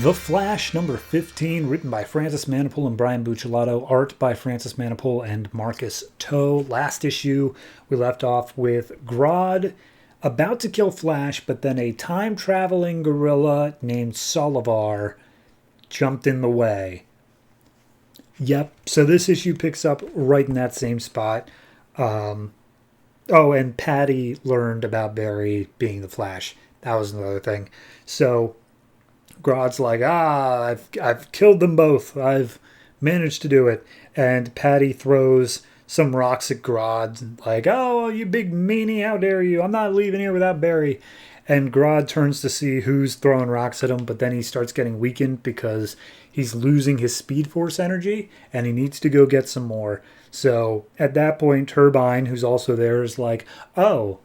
The Flash, number 15, written by Francis Manapul and Brian Buccellato, art by Francis Manapul and Marcus Toe. Last issue, we left off with Grodd about to kill Flash, but then a time-traveling gorilla named Solivar jumped in the way. Yep, so this issue picks up right in that same spot. And Patty learned about Barry being the Flash. That was another thing. So Grodd's like, I've killed them both. I've managed to do it. And Patty throws some rocks at Grodd, like, oh, you big meanie, how dare you? I'm not leaving here without Barry. And Grodd turns to see who's throwing rocks at him, but then he starts getting weakened because he's losing his Speed Force energy, and he needs to go get some more. So at that point, Turbine, who's also there, is like, oh,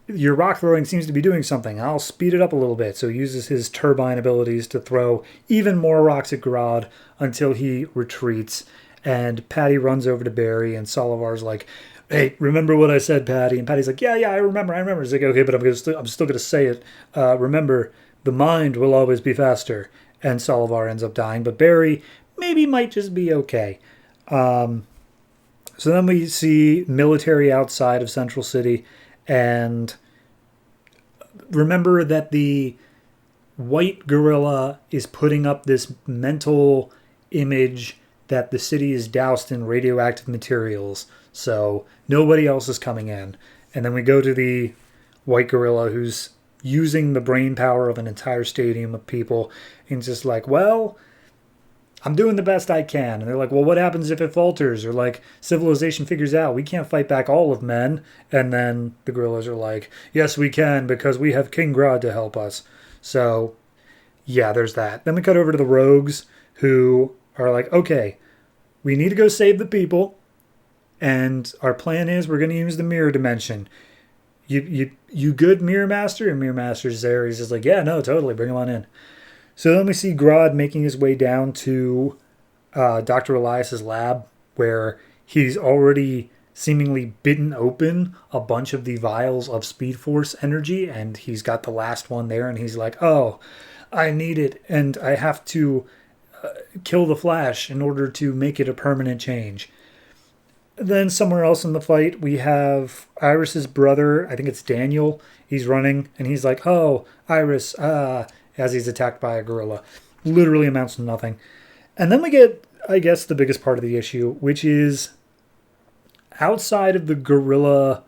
your rock throwing seems to be doing something. I'll speed it up a little bit. So he uses his Turbine abilities to throw even more rocks at Grodd until he retreats. And Patty runs over to Barry, and Solivar's like, hey, remember what I said, Patty? And Patty's like, yeah, I remember. He's like, okay, but I'm still going to say it. Remember, the mind will always be faster. And Solivar ends up dying, but Barry maybe might just be okay. So then we see military outside of Central City, and remember that the white gorilla is putting up this mental image that the city is doused in radioactive materials, so nobody else is coming in. And then we go to the white gorilla who's using the brain power of an entire stadium of people, and just like, well, I'm doing the best I can. And they're like, well, what happens if it falters? Or like, civilization figures out we can't fight back all of men. And then the gorillas are like, yes, we can, because we have King Grodd to help us. So, yeah, there's that. Then we cut over to the rogues, who are like, okay, we need to go save the people. And our plan is we're going to use the mirror dimension. You good, Mirror Master? And Mirror Master's there. He's just like, yeah, no, totally, bring him on in. So then we see Grodd making his way down to Dr. Elias's lab, where he's already seemingly bitten open a bunch of the vials of Speed Force energy, and he's got the last one there, and he's like, oh, I need it, and I have to kill the Flash in order to make it a permanent change. Then somewhere else in the fight, we have Iris's brother, I think it's Daniel, he's running, and he's like, oh, Iris, as he's attacked by a gorilla. Literally amounts to nothing. And then we get, I guess, the biggest part of the issue, which is outside of the gorilla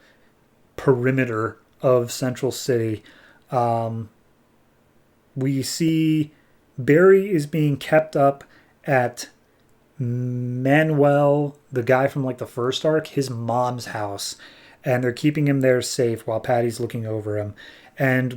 perimeter of Central City, we see Barry is being kept up at Manuel, the guy from like the first arc, his mom's house. And they're keeping him there safe while Patty's looking over him. And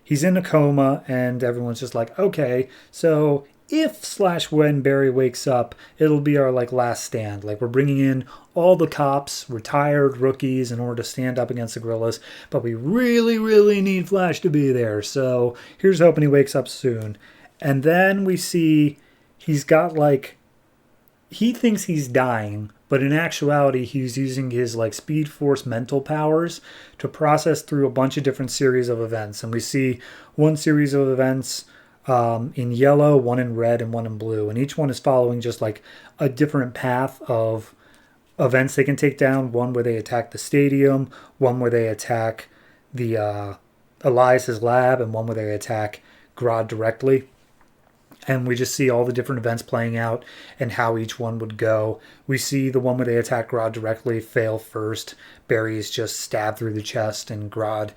he's in a coma, and everyone's just like, okay, so if/when Barry wakes up, it'll be our like last stand. Like, we're bringing in all the cops, retired rookies, in order to stand up against the gorillas, but we really, really need Flash to be there. So here's hoping he wakes up soon. And then we see he's got like, he thinks he's dying, but in actuality, he's using his like Speed Force mental powers to process through a bunch of different series of events. And we see one series of events in yellow, one in red, and one in blue. And each one is following just like a different path of events they can take down. One where they attack the stadium, one where they attack the Elias's lab, and one where they attack Grodd directly. And we just see all the different events playing out and how each one would go. We see the one where they attack Grodd directly fail first. Barry is just stabbed through the chest, and Grodd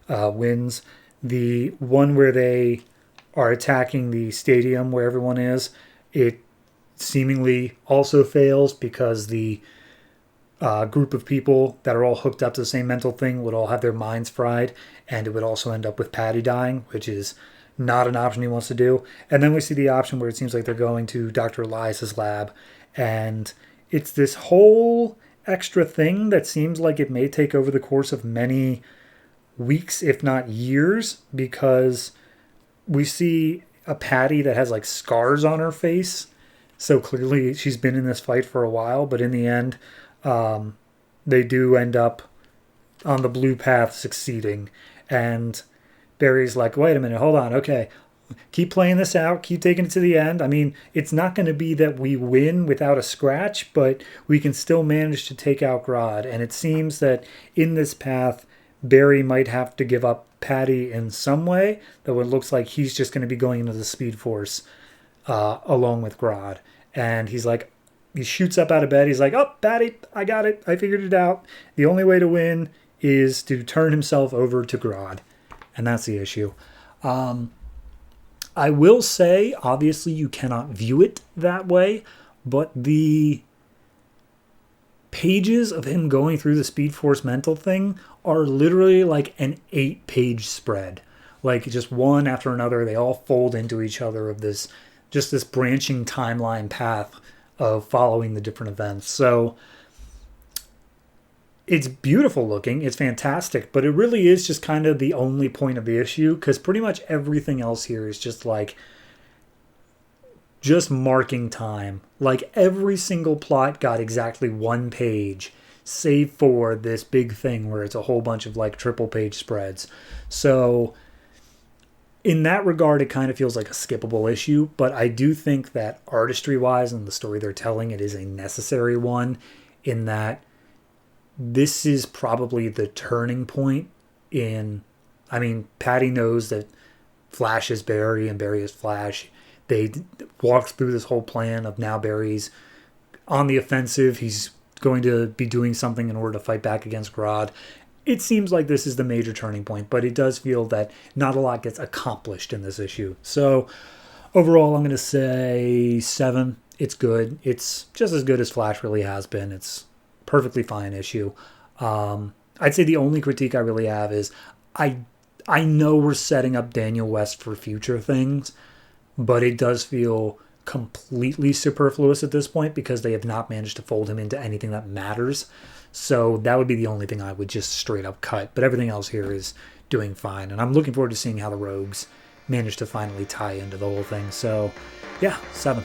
wins. The one where they are attacking the stadium where everyone is, it seemingly also fails because the group of people that are all hooked up to the same mental thing would all have their minds fried, and it would also end up with Patty dying, which is not an option he wants to do. And then we see the option where it seems like they're going to Dr. Elias's lab, and it's this whole extra thing that seems like it may take over the course of many weeks, if not years, because we see a Patty that has like scars on her face, so clearly she's been in this fight for a while, but in the end, they do end up on the blue path succeeding. And Barry's like, wait a minute, hold on, okay, keep playing this out, keep taking it to the end. I mean, it's not going to be that we win without a scratch, but we can still manage to take out Grodd. And it seems that in this path, Barry might have to give up Patty in some way, though it looks like he's just going to be going into the Speed Force along with Grodd. And he's like, he shoots up out of bed. He's like, oh, Patty, I got it. I figured it out. The only way to win is to turn himself over to Grodd. And that's the issue. I will say, obviously, you cannot view it that way, but the pages of him going through the Speed Force mental thing are literally like an 8-page spread. Like just one after another, they all fold into each other of this, just this branching timeline path of following the different events. So it's beautiful looking, it's fantastic, but it really is just kind of the only point of the issue, because pretty much everything else here is just like just marking time. Like every single plot got exactly 1 page, save for this big thing where it's a whole bunch of like triple page spreads. So in that regard, it kind of feels like a skippable issue, but I do think that artistry wise and the story they're telling, it is a necessary one, in that this is probably the turning point in, I mean, Patty knows that Flash is Barry and Barry is Flash. They walked through this whole plan of now Barry's on the offensive. He's going to be doing something in order to fight back against Grodd. It seems like this is the major turning point, but it does feel that not a lot gets accomplished in this issue. So overall, I'm going to say 7. It's good. It's just as good as Flash really has been. It's perfectly fine issue. I'd say the only critique I really have is I know we're setting up Daniel West for future things, but it does feel completely superfluous at this point because they have not managed to fold him into anything that matters. So that would be the only thing I would just straight up cut. But everything else here is doing fine. And I'm looking forward to seeing how the Rogues manage to finally tie into the whole thing. So yeah, 7.